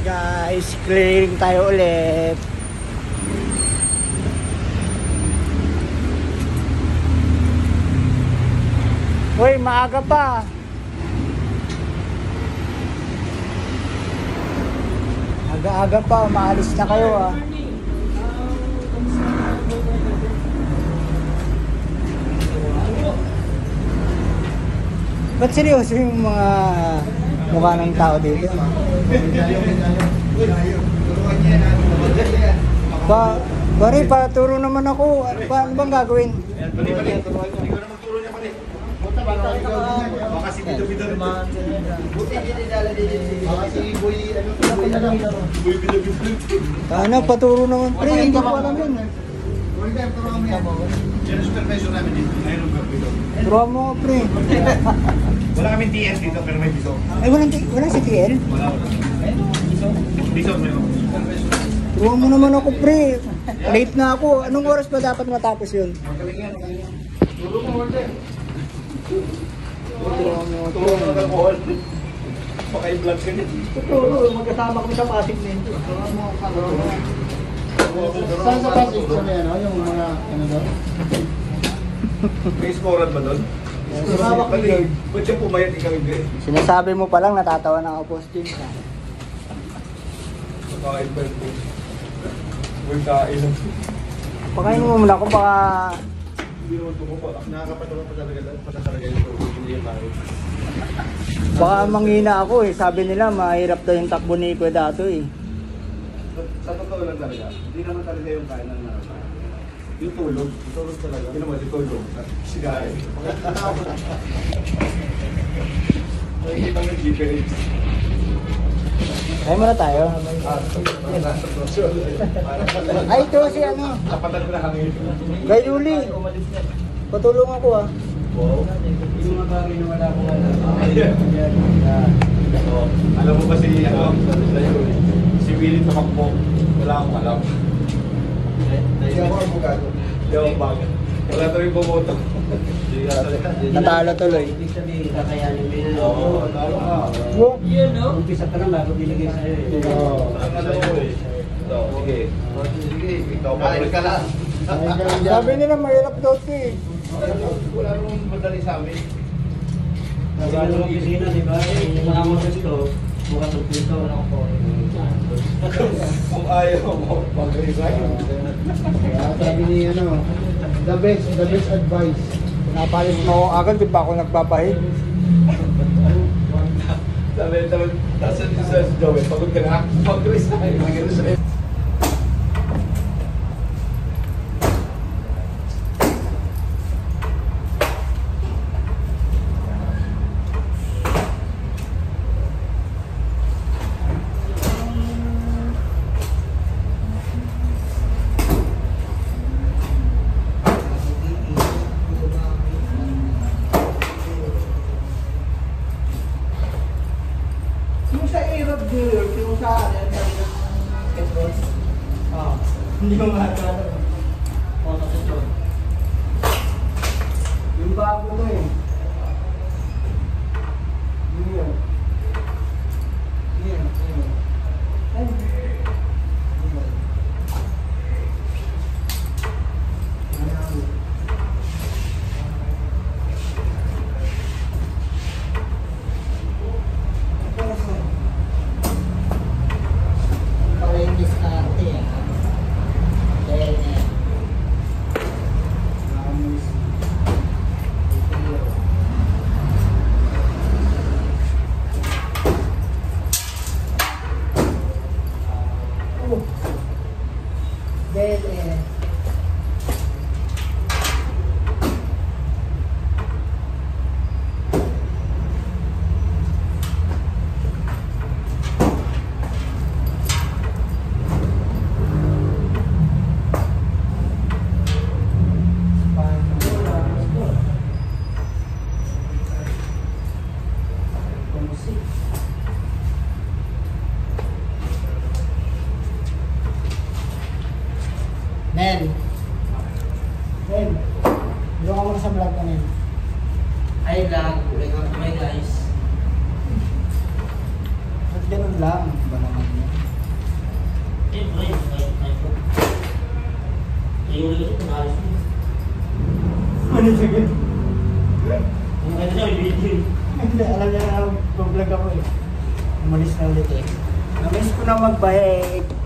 Guys, clearing tayo ulit. Uy, maaga pa. Aga-aga pa, maalis na kayo ah. Ba't seryoso yung mga mukha ng tao dito? Pare, paturo naman ako. Paano bang gagawin? Kasi bida-bida naman. Buti dinidala din si Boy, Ano, paturo naman pre, hindi ko alam yun. Yan ang supervisor namin dito. Ngayon ang gagawin doon. Turuan mo pre. Wala kaming TN dito pero may biso. Ay, wala si TL? Wala. Biso meron. Turuan mo naman ako pre. Late na ako. Anong oras ba dapat matapos yun? Turo mo order. Turuan mo ako. Turo mo ng alcohol. Baka i-vlog ka din. Turo, magkasama kami sa Pasig na ito. Turuan mo ako. Saan sa Pasig sa may ano, yung mga ano doon? May scorean ba doon? Sumama ko yun. Ba't siya pumayat ikaw hindi? Sinasabi mo pa lang, natatawa na ako, Boss James. Pakain pa rin. Huwag kain. Pakainin mo muna kung baka... Hindi naman tumupa. Nakakapatawa pa talaga yung hindi yung tayo. Baka manghina ako eh. Sabi nila, mahirap daw yung takbo ni Kuya Dato eh. Sa totoo lang talaga, hindi naman talaga yung kain ng narasan. Yung tulog talaga. Hindi naman, yung tulog. Sigarin. Nakikita mo yung difference. Kaya muna tayo. Ay, ito si ano. Kapatan ko na hangin. Guy Luli. Patulong ako ah. Wow. Yung mga bagay na wala akong alam. Alam mo ba si si Willie tumakbo? Wala akong alam. Hindi ako abogado. Hindi ako bago. Wala to rin bumoto. Natalo tuloy. Ibig sabihin, kakayanin mo yun. Oo, talo ka. Yun, no? Umpisa pa lang bago binigay sa'yo eh. Oo. Sige. Sige, ikaw pa rin ka lang. Sabi nila mahirap daw ito eh. Wala namang madali sa amin. Sabi nga ng opisina, di ba? Yung mga gusto, bukas ang pinto. Kung ayaw mo, mag-resign. Kaya sabi ni ano, the best advice. Pinapalis mo ako agad, di ba ako nagpapahid? Sabi, nasa si Joey, pagod ka na, mag-resign. Mag-resign. Hindi mo makakala. Yung bago mo eh. Yun. lang. Ba naman yun? Ano sige? Hindi, alam niya na vlog ako eh. Umalis na ulit eh. Namiss ko na mag-bike.